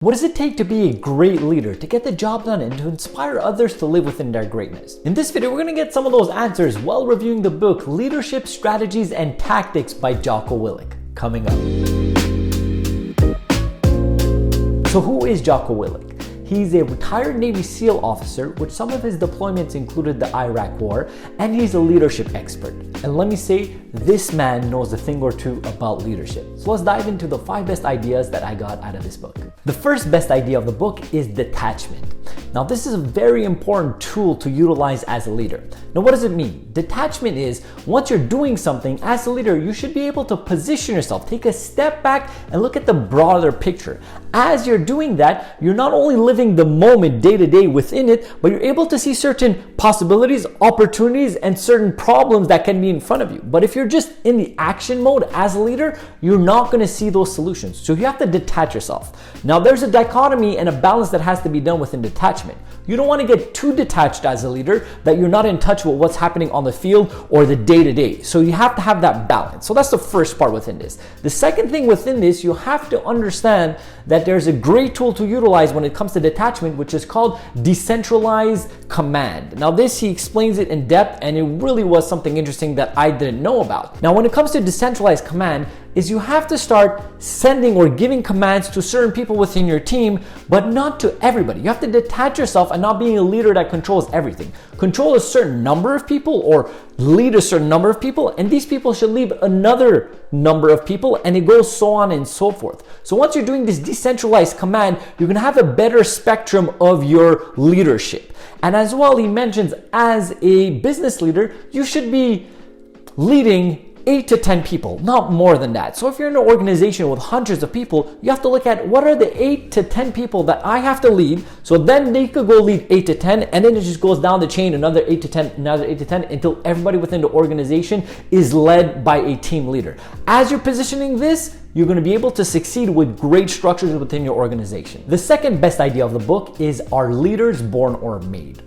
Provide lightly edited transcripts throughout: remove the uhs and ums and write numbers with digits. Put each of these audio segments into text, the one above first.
What does it take to be a great leader, to get the job done, and to inspire others to live within their greatness? In this video, we're going to get some of those answers while reviewing the book Leadership Strategies and Tactics by Jocko Willink, coming up. So who is Jocko Willink? He's a retired Navy SEAL officer, which some of his deployments included the Iraq War, and he's a leadership expert. And let me say, this man knows a thing or two about leadership. So let's dive into the 5 best ideas that I got out of this book. The first best idea of the book is detachment. Now, this is a very important tool to utilize as a leader. Now, what does it mean? Detachment is, once you're doing something as a leader, you should be able to position yourself, take a step back and look at the broader picture. As you're doing that, you're not only living the moment day to day within it, but you're able to see certain possibilities, opportunities, and certain problems that can be in front of you. But if you're just in the action mode as a leader, you're not going to see those solutions. So you have to detach yourself. Now, there's a dichotomy and a balance that has to be done within detachment. You don't want to get too detached as a leader that you're not in touch with what's happening on the field or the day to day. So you have to have that balance. So that's the first part within this. The second thing within this, you have to understand that there's a great tool to utilize when it comes to detachment, which is called decentralized command. Now, this, he explains it in depth, and it really was something interesting that I didn't know about. Now, when it comes to decentralized command, is you have to start sending or giving commands to certain people within your team, but not to everybody. You have to detach yourself and not being a leader that controls everything. Control a certain number of people or lead a certain number of people, and these people should lead another number of people, and it goes so on and so forth. So once you're doing this decentralized command, you're gonna have a better spectrum of your leadership. And as well, he mentions as a business leader, you should be leading 8 to 10 people, not more than that. So if you're in an organization with hundreds of people, you have to look at what are the 8 to 10 people that I have to lead. So then they could go lead 8 to 10, and then it just goes down the chain, another 8 to 10, another 8 to 10, until everybody within the organization is led by a team leader. As you're positioning this, you're going to be able to succeed with great structures within your organization. The second best idea of the book is, are leaders born or made?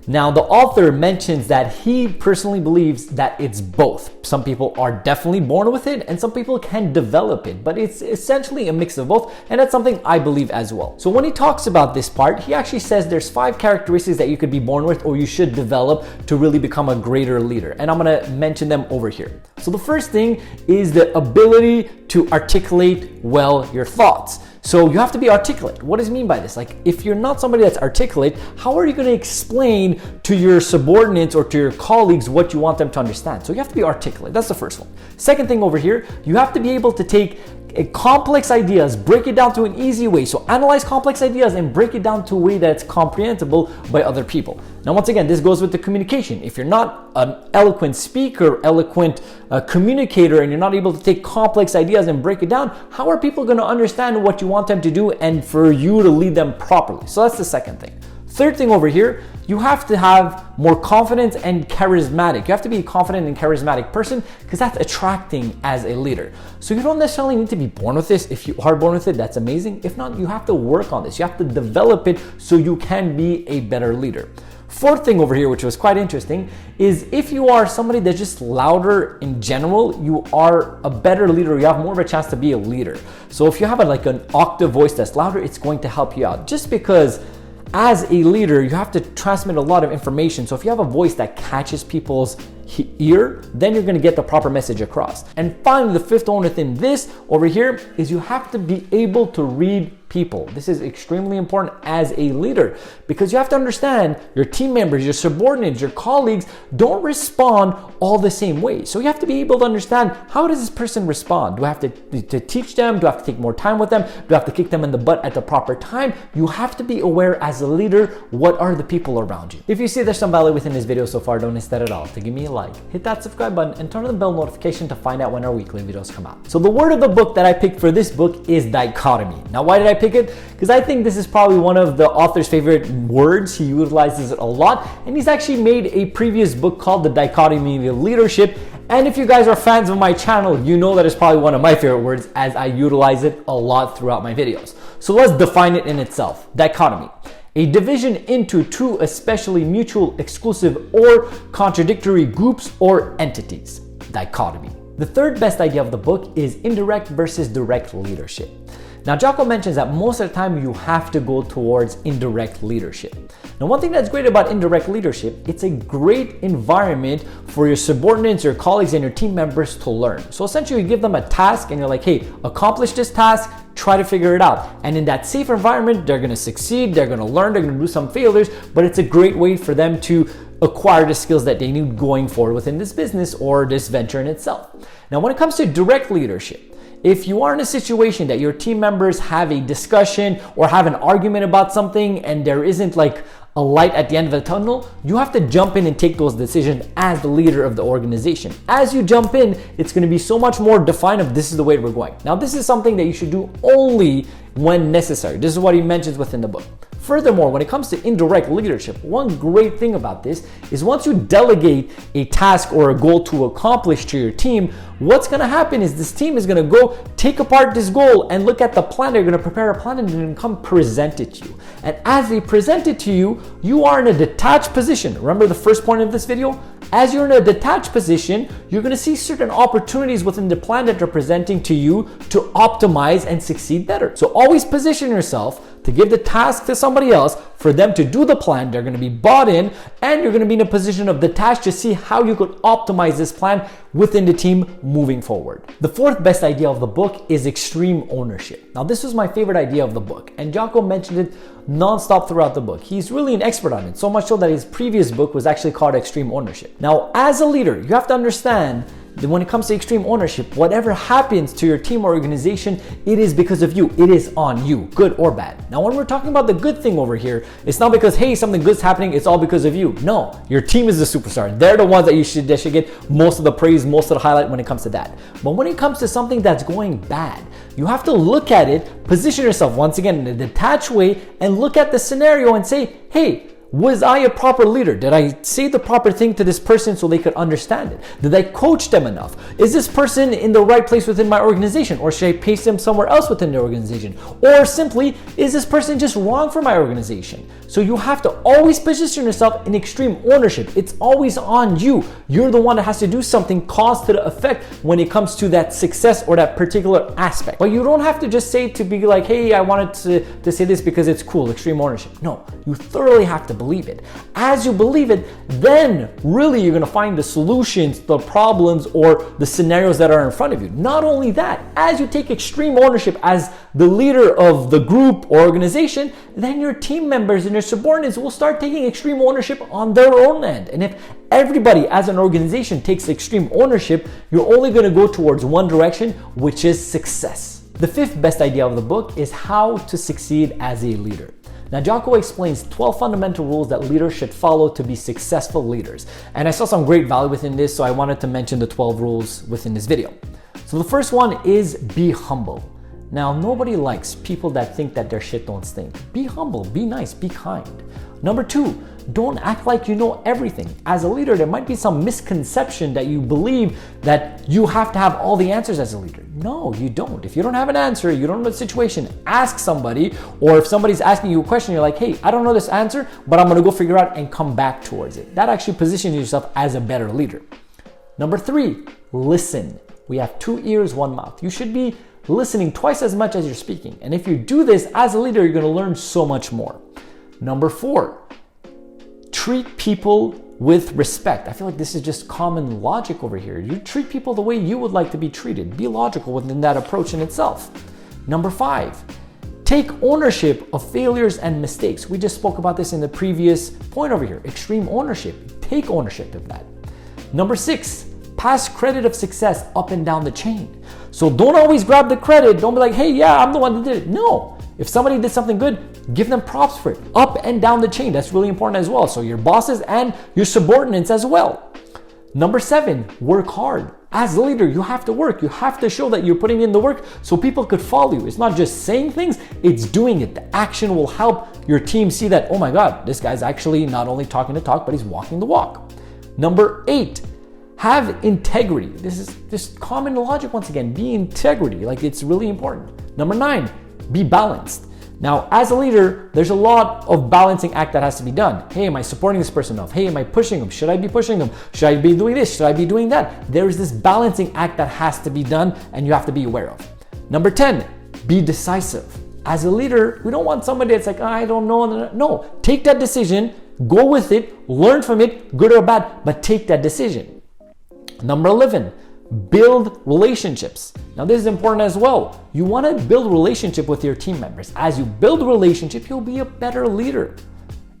Now, the author mentions that he personally believes that it's both. Some people are definitely born with it, and some people can develop it, but it's essentially a mix of both, and that's something I believe as well. So when he talks about this part, he actually says there's 5 characteristics that you could be born with or you should develop to really become a greater leader, and I'm gonna mention them over here. So the first thing is the ability to articulate well your thoughts. So you have to be articulate. What does he mean by this? Like, if you're not somebody that's articulate, how are you going to explain to your subordinates or to your colleagues what you want them to understand? So you have to be articulate. That's the first one. Second thing over here, you have to be able to take complex ideas, break it down to an easy way. So analyze complex ideas and break it down to a way that's comprehensible by other people. Now, once again, this goes with the communication. If you're not an eloquent speaker, eloquent communicator, and you're not able to take complex ideas and break it down, how are people going to understand what you want them to do and for you to lead them properly? So that's the second thing. Third thing over here, you have to have more confidence and charismatic. You have to be a confident and charismatic person because that's attracting as a leader. So you don't necessarily need to be born with this. If you are born with it, that's amazing. If not, you have to work on this. You have to develop it so you can be a better leader. Fourth thing over here, which was quite interesting, is if you are somebody that's just louder in general, you are a better leader. You have more of a chance to be a leader. So if you have an octave voice that's louder, it's going to help you out. Just because as a leader, you have to transmit a lot of information. So if you have a voice that catches people's ear, then you're going to get the proper message across. And finally, the fifth one within this over here is you have to be able to read people. This is extremely important as a leader because you have to understand your team members, your subordinates, your colleagues don't respond all the same way. So you have to be able to understand, how does this person respond? Do I have to teach them? Do I have to take more time with them? Do I have to kick them in the butt at the proper time? You have to be aware as a leader, what are the people around you? If you see there's some value within this video so far, don't miss that at all. To give me a like, hit that subscribe button, and turn on the bell notification to find out when our weekly videos come out. So the word of the book that I picked for this book is dichotomy. Now, why did I pick it? Because I think this is probably one of the author's favorite words. He utilizes it a lot, and he's actually made a previous book called The Dichotomy of Leadership. And if you guys are fans of my channel, you know that it's probably one of my favorite words as I utilize it a lot throughout my videos. So let's define it in itself. Dichotomy. A division into 2 especially mutual, exclusive, or contradictory groups or entities. Dichotomy. The third best idea of the book is indirect versus direct leadership. Now, Jocko mentions that most of the time you have to go towards indirect leadership. Now, one thing that's great about indirect leadership, it's a great environment for your subordinates, your colleagues, and your team members to learn. So essentially, you give them a task and you're like, hey, accomplish this task, try to figure it out. And in that safe environment, they're gonna succeed, they're gonna learn, they're gonna do some failures, but it's a great way for them to acquire the skills that they need going forward within this business or this venture in itself. Now, when it comes to direct leadership, if you are in a situation that your team members have a discussion or have an argument about something and there isn't like a light at the end of the tunnel, you have to jump in and take those decisions as the leader of the organization. As you jump in, it's going to be so much more defined of this is the way we're going. Now, this is something that you should do only when necessary. This is what he mentions within the book. Furthermore, when it comes to indirect leadership, one great thing about this is once you delegate a task or a goal to accomplish to your team, what's going to happen is this team is going to go take apart this goal and look at the plan. They're going to prepare a plan and then come present it to you. And as they present it to you, you are in a detached position. Remember the first point of this video? As you're in a detached position, you're going to see certain opportunities within the plan that they're presenting to you to optimize and succeed better. So always position yourself to give the task to somebody else for them to do the plan. They're going to be bought in and you're going to be in a position of detached to see how you could optimize this plan within the team moving forward. The fourth best idea of the book is extreme ownership. Now, this was my favorite idea of the book, and Jocko mentioned it nonstop throughout the book. He's really an expert on it, so much so that his previous book was actually called Extreme Ownership. Now, as a leader, you have to understand that when it comes to extreme ownership, whatever happens to your team or organization, it is because of you. It is on you, good or bad. Now, when we're talking about the good thing over here, it's not because, hey, something good's happening, it's all because of you. No, your team is the superstar. They're the ones that should get most of the praise, most of the highlight when it comes to that. But when it comes to something that's going bad, you have to look at it, position yourself once again in a detached way, and look at the scenario and say, hey, was I a proper leader? Did I say the proper thing to this person so they could understand it? Did I coach them enough? Is this person in the right place within my organization, or should I paste them somewhere else within the organization? Or simply, is this person just wrong for my organization? So you have to always position yourself in extreme ownership. It's always on you. You're the one that has to do something cause to the effect when it comes to that success or that particular aspect. But you don't have to just say to be like, hey, I wanted to say this because it's cool, extreme ownership. No, you thoroughly have to believe it. As you believe it, then really you're going to find the solutions, the problems, or the scenarios that are in front of you. Not only that, as you take extreme ownership as the leader of the group or organization, then your team members and your subordinates will start taking extreme ownership on their own end. And if everybody as an organization takes extreme ownership, you're only going to go towards one direction, which is success. The fifth best idea of the book is how to succeed as a leader. Now, Jocko explains 12 fundamental rules that leaders should follow to be successful leaders. And I saw some great value within this, so I wanted to mention the 12 rules within this video. So the first one is be humble. Now, nobody likes people that think that their shit don't stink. Be humble, be nice, be kind. Number two, don't act like you know everything. As a leader, there might be some misconception that you believe that you have to have all the answers as a leader. No, you don't. If you don't have an answer, you don't know the situation, ask somebody, or if somebody's asking you a question, you're like, hey, I don't know this answer, but I'm gonna go figure out and come back towards it. That actually positions yourself as a better leader. Number three, listen. We have 2 ears, 1 mouth. You should be listening twice as much as you're speaking. And if you do this as a leader, you're gonna learn so much more. Number four, treat people with respect. I feel like this is just common logic over here. You treat people the way you would like to be treated. Be logical within that approach in itself. Number five, take ownership of failures and mistakes. We just spoke about this in the previous point over here. Extreme ownership. Take ownership of that. Number six, pass credit of success up and down the chain. So don't always grab the credit. Don't be like, hey, yeah, I'm the one that did it. No. If somebody did something good, give them props for it. Up and down the chain. That's really important as well. So your bosses and your subordinates as well. Number seven, work hard. As a leader, you have to work. You have to show that you're putting in the work so people could follow you. It's not just saying things, it's doing it. The action will help your team see that, oh my God, this guy's actually not only talking the talk, but he's walking the walk. Number eight, have integrity. This is just common logic once again. Be integrity, like it's really important. Number nine, be balanced. Now, as a leader, there's a lot of balancing act that has to be done. Hey, am I supporting this person enough? Hey, am I pushing them? Should I be pushing them? Should I be doing this? Should I be doing that? There's this balancing act that has to be done and you have to be aware of. Number 10, be decisive. As a leader, we don't want somebody that's like, I don't know. No, take that decision, go with it, learn from it, good or bad, but take that decision. Number 11, build relationships. Now this is important as well. You want to build relationship with your team members. As you build relationship, you'll be a better leader.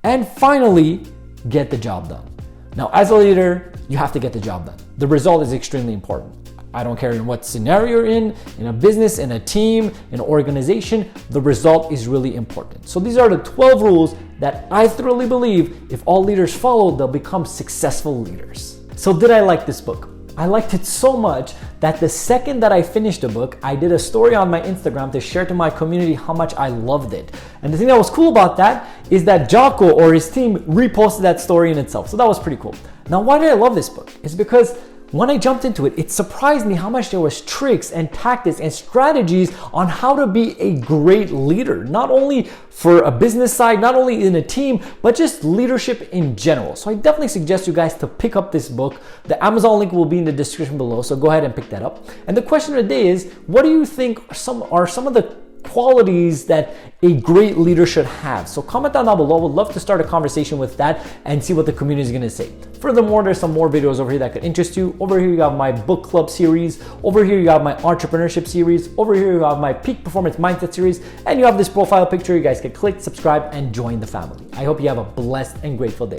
And finally, get the job done. Now as a leader, you have to get the job done. The result is extremely important. I don't care in what scenario you're in a business, in a team, in an organization, the result is really important. So these are the 12 rules that I thoroughly believe if all leaders follow, they'll become successful leaders. So did I like this book? I liked it so much that the second that I finished the book, I did a story on my Instagram to share to my community how much I loved it. And the thing that was cool about that is that Jocko or his team reposted that story in itself. So that was pretty cool. Now, why did I love this book? It's because when I jumped into it, it surprised me how much there was tricks and tactics and strategies on how to be a great leader, not only for a business side, not only in a team, but just leadership in general. So I definitely suggest you guys to pick up this book. The Amazon link will be in the description below, so go ahead and pick that up. And the question of the day is, what do you think are some of the qualities that a great leader should have? So comment down below. Would love to start a conversation with that and see what the community is going to say. Furthermore, there's some more videos over here that could interest you. Over here you have my book club series. Over here you have my entrepreneurship series. Over here you have my peak performance mindset series, and you have this profile picture. You guys can click, subscribe, and join the family. I hope you have a blessed and grateful day.